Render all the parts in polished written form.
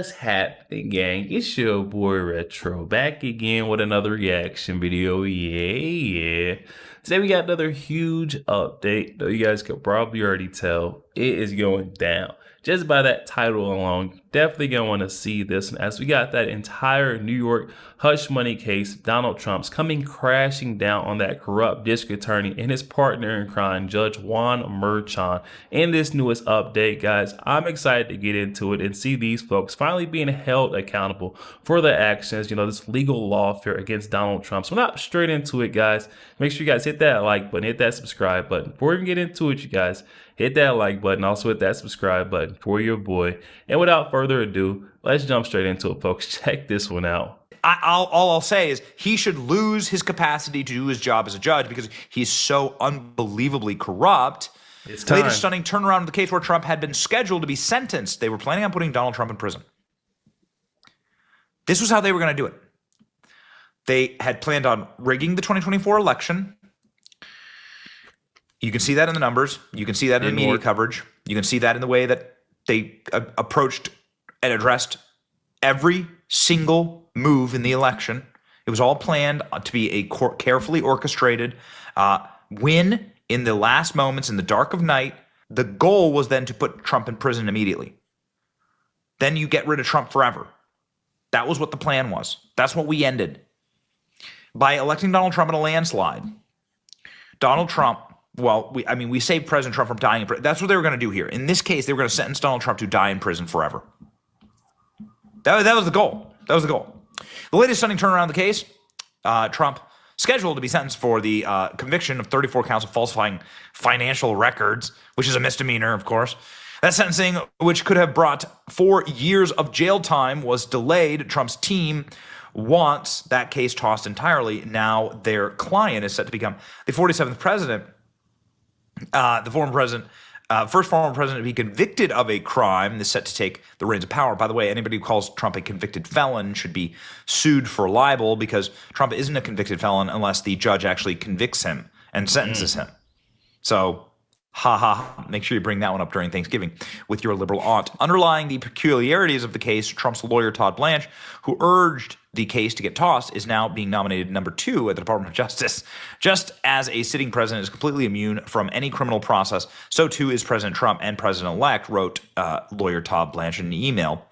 What's happening, gang? It's your boy Retro back again with another reaction video. Yeah. Today we got another huge update. Though you guys could probably already tell, it is going down. Just by that title alone, definitely gonna want to see this. And as we got that entire New York hush money case, Donald Trump's coming crashing down on that corrupt district attorney and his partner in crime, Judge Juan Merchan. In this newest update, guys, I'm excited to get into it and see these folks finally being held accountable for their actions. This legal lawfare against Donald Trump. So we're not straight into it, guys. Make sure you guys hit that like button, hit that subscribe button. Before we even get into it, you guys, hit that like button, also hit that subscribe button for your boy. And without further ado, let's jump straight into it, folks. Check this one out. All I'll say is he should lose his capacity to do his job as a judge because he's so unbelievably corrupt. It's time. Latest stunning turnaround of the case where Trump had been scheduled to be sentenced. They were planning on putting Donald Trump in prison. This was how they were going to do it. They had planned on rigging the 2024 election. You can see that in the numbers. You can see that in the media coverage. You can see that in the way that they approached and addressed every single move in the election. It was all planned to be a carefully orchestrated win in the last moments, in the dark of night. The goal was then to put Trump in prison immediately. Then you get rid of Trump forever. That was what the plan was. That's what we ended. By electing Donald Trump in a landslide, Donald Trump, we saved President Trump from dying in prison. That's what they were going to do here. In this case, they were going to sentence Donald Trump to die in prison forever. That was the goal. That was the goal. The latest stunning turnaround of the case, Trump scheduled to be sentenced for the conviction of 34 counts of falsifying financial records, which is a misdemeanor, of course. That sentencing, which could have brought 4 years of jail time, was delayed. Trump's team wants that case tossed entirely. Now their client is set to become the 47th president, the former president, first former president to be convicted of a crime is set to take the reins of power. By the way, anybody who calls Trump a convicted felon should be sued for libel because Trump isn't a convicted felon unless the judge actually convicts him and sentences him. So, make sure you bring that one up during Thanksgiving with your liberal aunt. Underlying the peculiarities of the case, Trump's lawyer, Todd Blanche, who urged the case to get tossed, is now being nominated number 2 at the Department of Justice. Just as a sitting president is completely immune from any criminal process, so too is President Trump and President-elect, wrote lawyer Todd Blanche in an email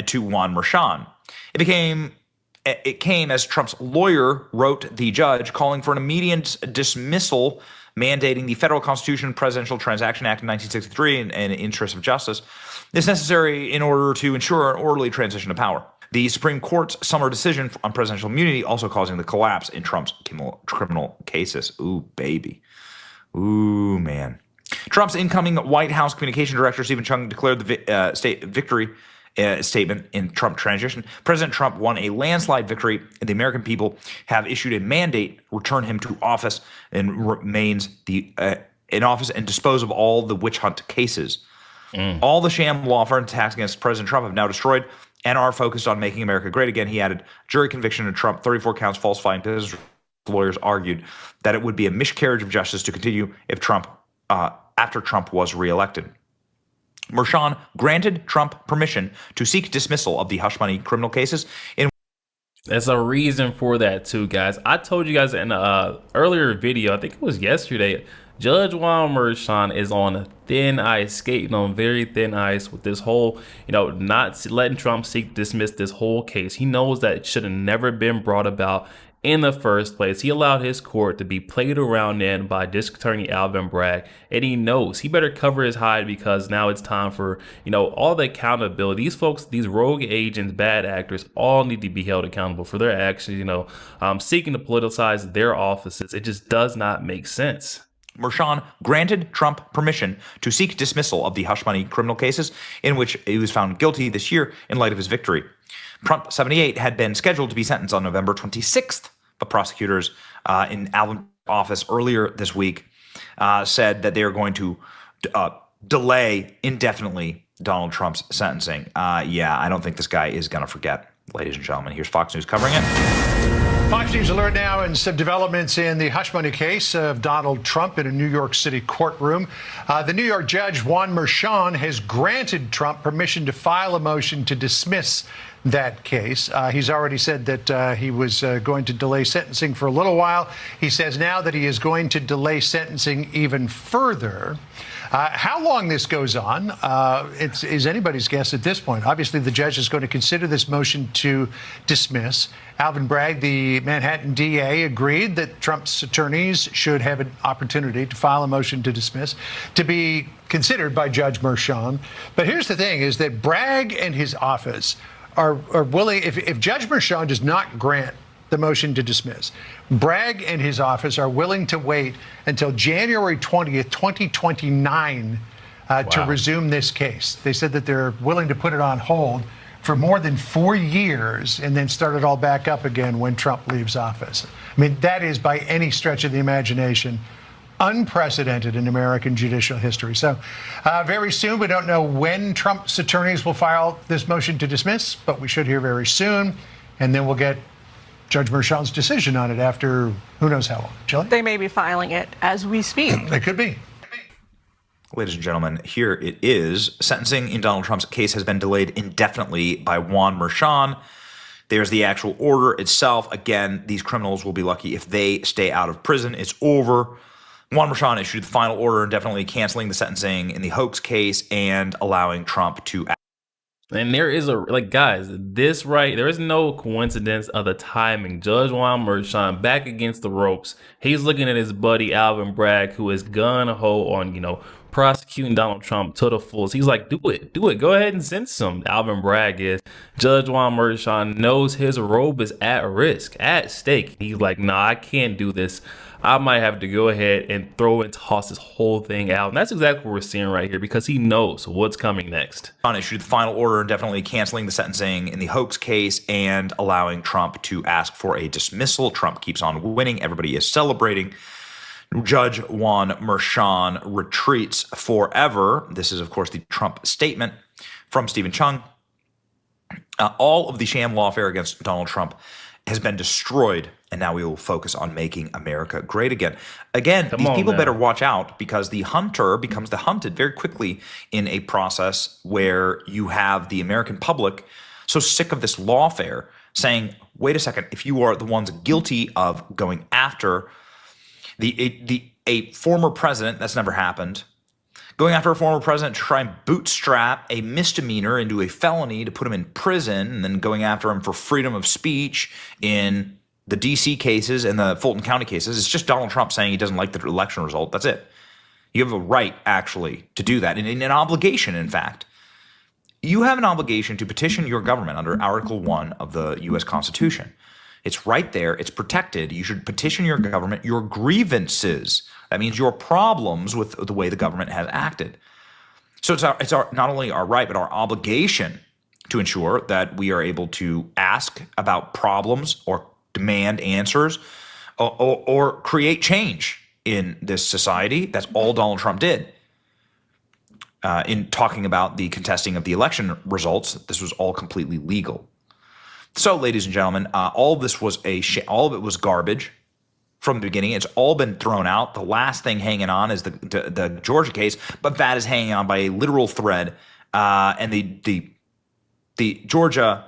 to Juan Merchan. It came as Trump's lawyer wrote the judge, calling for an immediate dismissal, mandating the federal Constitution, Presidential Transaction Act of 1963, and in the interest of justice is necessary in order to ensure an orderly transition of power. The Supreme Court's summer decision on presidential immunity also causing the collapse in Trump's criminal cases. Ooh, baby. Ooh, man. Trump's incoming White House communication director, Stephen Chung, declared the state victory statement in Trump transition. President Trump won a landslide victory, and the American people have issued a mandate, return him to office, and remains in office and dispose of all the witch hunt cases. All the sham lawfare attacks against President Trump have now destroyed and are focused on making America great again. He added, jury conviction of Trump, 34 counts falsifying business. Lawyers argued that it would be a miscarriage of justice to continue if Trump, after Trump was reelected. Merchan granted Trump permission to seek dismissal of the hush money criminal cases. There's a reason for that too, guys. I told you guys in an earlier video, I think it was yesterday, Judge Juan Merchan is on thin ice, skating on very thin ice with this whole, not letting Trump dismiss this whole case. He knows that it should have never been brought about in the first place. He allowed his court to be played around in by District Attorney Alvin Bragg, and he knows he better cover his hide because now it's time for, all the accountability. These folks, these rogue agents, bad actors, all need to be held accountable for their actions, seeking to politicize their offices. It just does not make sense. Merchan granted Trump permission to seek dismissal of the hush money criminal cases in which he was found guilty this year in light of his victory. Trump, 78, had been scheduled to be sentenced on November 26th, but prosecutors in Alvin's office earlier this week said that they are going to delay indefinitely Donald Trump's sentencing. I don't think this guy is going to forget, ladies and gentlemen. Here's Fox News covering it. Fox News Alert now, and some developments in the hush money case of Donald Trump in a New York City courtroom. The New York judge, Juan Merchan, has granted Trump permission to file a motion to dismiss that case. He's already said that he was going to delay sentencing for a little while. He says now that he is going to delay sentencing even further. How long this goes on is anybody's guess at this point. Obviously, the judge is going to consider this motion to dismiss. Alvin Bragg, the Manhattan DA, agreed that Trump's attorneys should have an opportunity to file a motion to dismiss to be considered by Judge Merchan. But here's the thing, is that Bragg and his office are willing, if Judge Merchan does not grant the motion to dismiss, Bragg and his office are willing to wait until January 20th, 2029 to resume this case. They said that they're willing to put it on hold for more than 4 years and then start it all back up again when Trump leaves office. I mean, that is, by any stretch of the imagination, unprecedented in American judicial history. So very soon, we don't know when Trump's attorneys will file this motion to dismiss, but we should hear very soon. And then we'll get Judge Merchan's decision on it after who knows how long. Jillian? They may be filing it as we speak. They could be. Ladies and gentlemen, here it is. Sentencing in Donald Trump's case has been delayed indefinitely by Juan Merchan. There's the actual order itself. Again, these criminals will be lucky if they stay out of prison. It's over. Juan Merchan issued the final order indefinitely canceling the sentencing in the hoax case and allowing Trump to act. And there is guys, there is no coincidence of the timing. Judge Juan Merchan back against the ropes. He's looking at his buddy Alvin Bragg, who is gun-ho on, prosecuting Donald Trump to the fullest. He's like, do it, go ahead and sentence him. Alvin Bragg is. Judge Juan Merchan knows his robe is at risk, at stake. He's like, nah, I can't do this. I might have to go ahead and throw and toss this whole thing out. And that's exactly what we're seeing right here, because he knows what's coming next. Issued the final order indefinitely canceling the sentencing in the hoax case and allowing Trump to ask for a dismissal. Trump keeps on winning. Everybody is celebrating. Judge Juan Merchan retreats forever. This is, of course, the Trump statement from Stephen Chung. All of the sham lawfare against Donald Trump has been destroyed, and now we will focus on making America great again. Again, these people better watch out, because the hunter becomes the hunted very quickly in a process where you have the American public so sick of this lawfare saying, wait a second, if you are the ones guilty of going after a former president, that's never happened, going after a former president to try and bootstrap a misdemeanor into a felony to put him in prison, and then going after him for freedom of speech in the D.C. cases and the Fulton County cases. It's just Donald Trump saying he doesn't like the election result. That's it. You have a right, actually, to do that, and an obligation, in fact. You have an obligation to petition your government under Article 1 of the U.S. Constitution. It's right there. It's protected. You should petition your government, your grievances. That means your problems with the way the government has acted. So it's not only our right, but our obligation to ensure that we are able to ask about problems or demand answers or create change in this society. That's all Donald Trump did. In talking about the contesting of the election results, this was all completely legal. So, ladies and gentlemen, all of this was all of it was garbage from the beginning. It's all been thrown out. The last thing hanging on is the Georgia case, but that is hanging on by a literal thread. And the Georgia.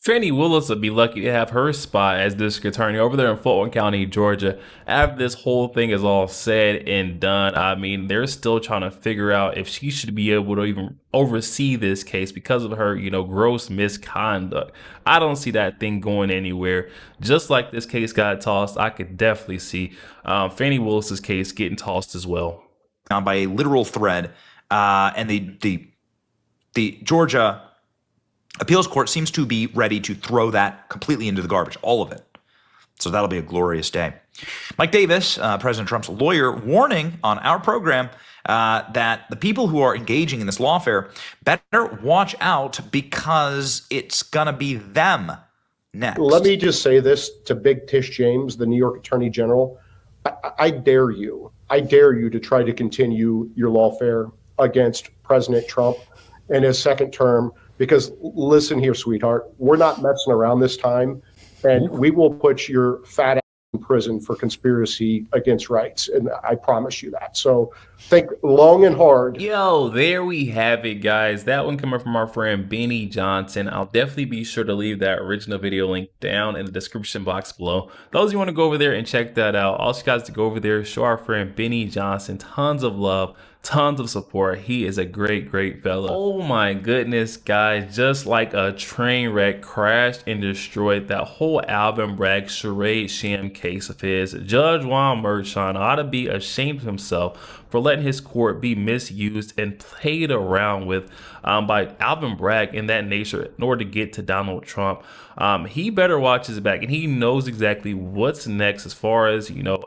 Fannie Willis would be lucky to have her spot as district attorney over there in Fulton County, Georgia. After this whole thing is all said and done, I mean, they're still trying to figure out if she should be able to even oversee this case because of her, gross misconduct. I don't see that thing going anywhere. Just like this case got tossed, I could definitely see Fannie Willis's case getting tossed as well. By a literal thread, and the Georgia appeals court seems to be ready to throw that completely into the garbage, all of it. So that'll be a glorious day. Mike Davis, President Trump's lawyer, warning on our program that the people who are engaging in this lawfare better watch out, because it's going to be them next. Let me just say this to Big Tish James, the New York Attorney General. I dare you. I dare you to try to continue your lawfare against President Trump in his second term. Because listen here, sweetheart, we're not messing around this time. and we will put your fat ass in prison for conspiracy against rights. And I promise you that. So think long and hard. Yo, there we have it, guys. That one coming from our friend Benny Johnson. I'll definitely be sure to leave that original video link down in the description box below. Those of you want to go over there and check that out, I also guys to go over there, show our friend Benny Johnson tons of love, tons of support. He is a great fella. Oh my goodness, guys, just like a train wreck crashed and destroyed that whole Alvin Bragg charade sham case of his. Judge Juan Merchan ought to be ashamed of himself for letting his court be misused and played around with by Alvin Bragg in that nature in order to get to Donald Trump. He better watch his back, and he knows exactly what's next as far as, you know,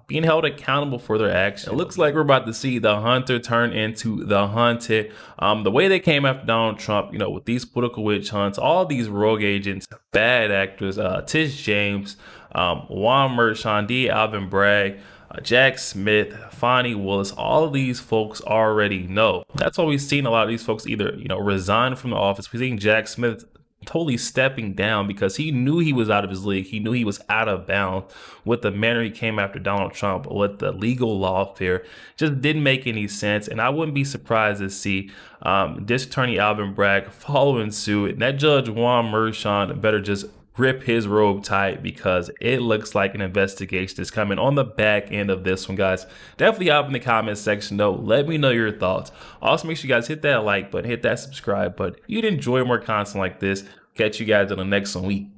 being held accountable for their actions. It looks like we're about to see the hunter turn into the hunted. The way they came after Donald Trump, you know, with these political witch hunts, all these rogue agents, bad actors, Tish James, Juan Merchan, D. Alvin Bragg, Jack Smith, Fonnie Willis, all of these folks already know. That's why we've seen a lot of these folks either, you know, resign from the office. We've seen Jack Smith totally stepping down because he knew he was out of his league. He knew he was out of bounds with the manner he came after Donald Trump, with the legal lawfare. Just didn't make any sense. And I wouldn't be surprised to see District Attorney Alvin Bragg following suit. And that Judge Juan Merchan better just grip his robe tight, because it looks like an investigation is coming on the back end of this one, guys. Definitely hop in the comment section though. Let me know your thoughts. Also, make sure you guys hit that like button, hit that subscribe button. If you'd enjoy more content like this, catch you guys on the next one.